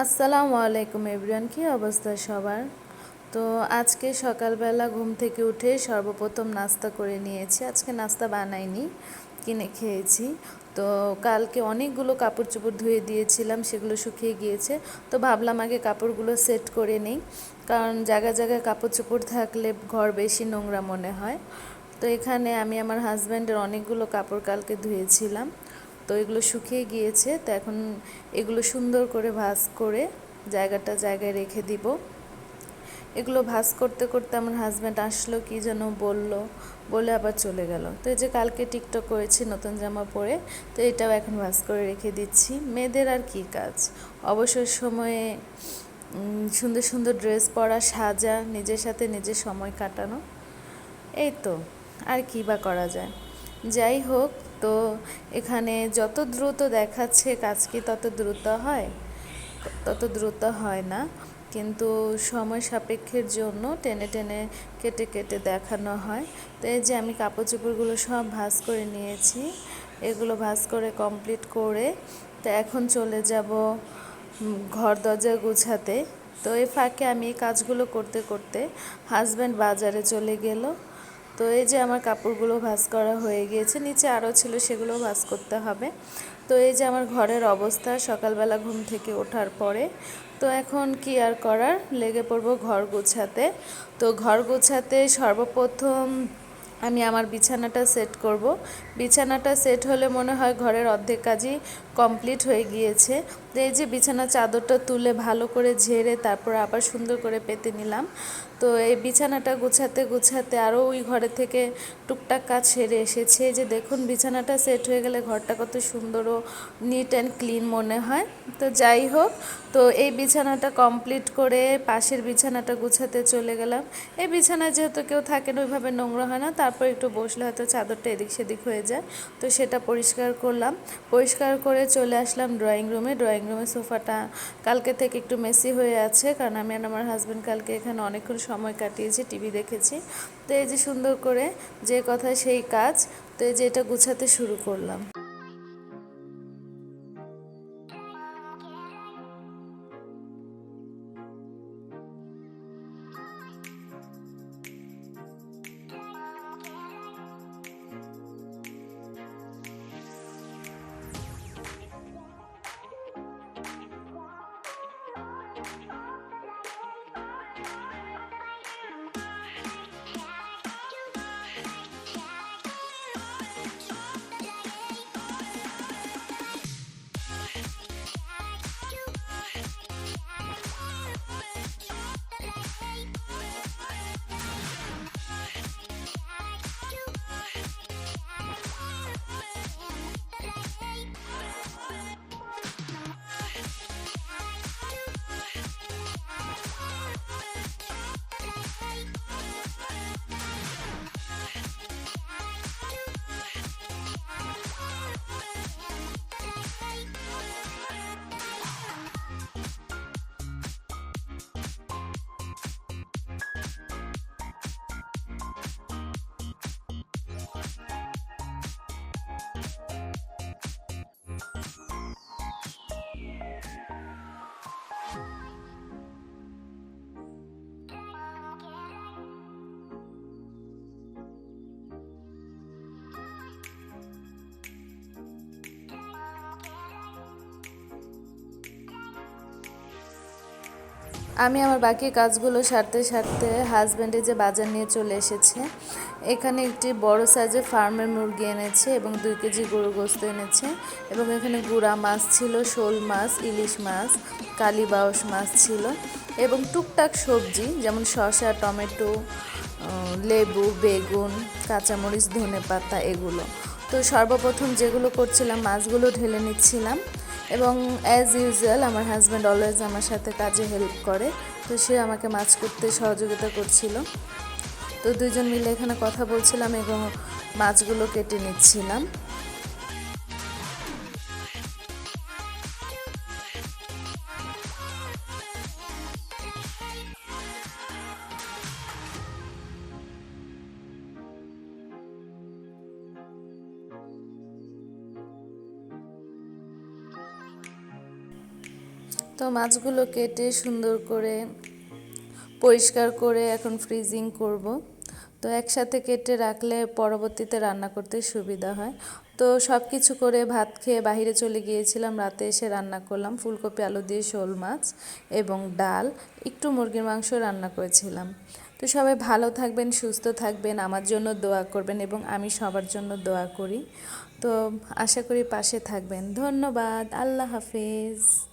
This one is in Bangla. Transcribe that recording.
আসসালামু আলাইকুম এভরিওয়ান, কী অবস্থা সবার? তো আজকে সকালবেলা ঘুম থেকে উঠে সর্বপ্রথম নাস্তা করে নিয়েছি। আজকে নাস্তা বানাইনি, কিনে খেয়েছি। তো কালকে অনেকগুলো কাপড় চোপড় ধুয়ে দিয়েছিলাম, সেগুলো শুকিয়ে গিয়েছে। তো ভাবলাম আগে কাপড়গুলো সেট করে নিই, কারণ জায়গায় জায়গায় কাপড় চোপড় থাকলে ঘর বেশি নোংরা মনে হয়। তো এখানে আমি আমার হাজব্যান্ডের অনেকগুলো কাপড় কালকে ধুয়েছিলাম, তো এগুলো শুকিয়ে গিয়েছে। তো এখন এগুলো সুন্দর করে ভাঁজ করে জায়গাটা জায়গায় রেখে দিব। এগুলো ভাঁজ করতে করতে আমার হাজব্যান্ড আসলো, কি যেন বলে আবার চলে গেল। তো এই যে কালকে টিকটক করেছি নতুন জামা পরে, তো এটাও এখন ভাঁজ করে রেখে দিচ্ছি। মেয়েদের আর কি কাজ, অবসর সময়ে সুন্দর সুন্দর ড্রেস পরা, সাজা, নিজের সাথে নিজের সময় কাটানো, এই তো। আর কী বা করা যায়। যাই হোক, তো এখানে যত দ্রুত দেখাচ্ছে কাজ কি তত দ্রুত হয়? তত দ্রুত হয় না, কিন্তু সময় সাপেক্ষের জন্য টেনে টেনে কেটে কেটে দেখানো হয়। তো এই যে আমি কাপড় চোপড়গুলো সব ভাঁজ করে নিয়েছি, এগুলো ভাঁজ করে কমপ্লিট করে তো এখন চলে যাব ঘর দরজা গুছাতে। তো এই ফাঁকে আমি এই কাজগুলো করতে করতে হাজব্যান্ড বাজারে চলে গেল। তো এই যে আমার কাপড়গুলো ভাঁজ করা হয়ে গিয়েছে, নিচে আরও ছিল, সেগুলো ভাঁজ করতে হবে। তো এই যে আমার ঘরের অবস্থা সকালবেলা ঘুম থেকে ওঠার পরে। তো এখন কি আর করার, লেগে পড়বো ঘর গোছাতে। তো ঘর গোছাতে সর্বপ্রথম আমি আমার বিছানাটা সেট করব। বিছানাটা সেট হলে মনে হয় ঘরের অর্ধেক কাজই কমপ্লিট হয়ে গিয়েছে। তো এই যে বিছানার চাদরটা তুলে ভালো করে ঝেড়ে তারপর আবার সুন্দর করে পেতে নিলাম। তো এই বিছানাটা গুছাতে গুছাতে আরও ওই ঘরে থেকে টুকটাক কাজ সেরে এসেছে। যে দেখুন, বিছানাটা সেট হয়ে গেলে ঘরটা কত সুন্দর ও নিট অ্যান্ড ক্লিন মনে হয়। তো যাই হোক, তো এই বিছানাটা কমপ্লিট করে পাশের বিছানাটা গুছাতে চলে গেলাম। এই বিছানায় যেহেতু কেউ থাকে না, ওইভাবে নোংরা হয় না, তারপর একটু বসলে হয়তো চাদরটা এদিক সেদিক হয়ে যায়। তো সেটা পরিষ্কার করলাম, পরিষ্কার করে চলে আসলাম ড্রয়িং রুমে। ড্রয়িং রুমে সোফাটা কালকে থেকে একটু মেসি হয়ে আছে, কারণ আমি আর আমার হাজব্যান্ড কালকে এখানে অনেকক্ষণ সময় কাটিয়েছি, টিভি দেখেছি। তো এই যে সুন্দর করে যে কথা সেই কাজ, তো এই যে এটা গুছাতে শুরু করলাম। আমি আমার বাকি কাজগুলো সারতে সারতে হাজব্যান্ডে যে বাজার নিয়ে চলে এসেছে। এখানে একটি বড় সাইজের ফার্মের মুরগি এনেছে এবং 2 কেজি গরু গোস্ত এনেছে, এবং এখানে গুড়া মাছ ছিল, শোল মাছ, ইলিশ মাছ, কালীবাউস মাছ ছিল, এবং টুকটাক সবজি যেমন শসা, টমেটো, লেবু, বেগুন, কাঁচামরিচ, ধনেপাতা, এগুলো। তো সর্বপ্রথম যেগুলো করছিলাম, মাছগুলো ঢেলে নিচ্ছিলাম, এবং অ্যাজ ইউজুয়াল আমার হাজব্যান্ড অলওয়েজ আমার সাথে কাজে হেল্প করে। তো সে আমাকে মাছ করতে সহযোগিতা করছিল। তো দুজন মিলে এখানে কথা বলছিলাম এবং মাছগুলো কেটে নিচ্ছিলাম। তো মাছগুলো কেটে সুন্দর করে পরিষ্কার করে এখন ফ্রিজিং করব। তো একসাথে কেটে রাখলে পরবর্তীতে রান্না করতে সুবিধা হয়। তো সব কিছু করে ভাত খেয়ে বাইরে চলে গিয়েছিলাম, রাতে এসে রান্না করলাম ফুলকপি আলু দিয়ে শোল মাছ এবং ডাল, একটু মুরগির মাংস রান্না করেছিলাম। তো সবাই ভালো থাকবেন, সুস্থ থাকবেন, আমার জন্য দোয়া করবেন এবং আমি সবার জন্য দোয়া করি। তো আশা করি পাশে থাকবেন। ধন্যবাদ। আল্লাহ হাফেজ।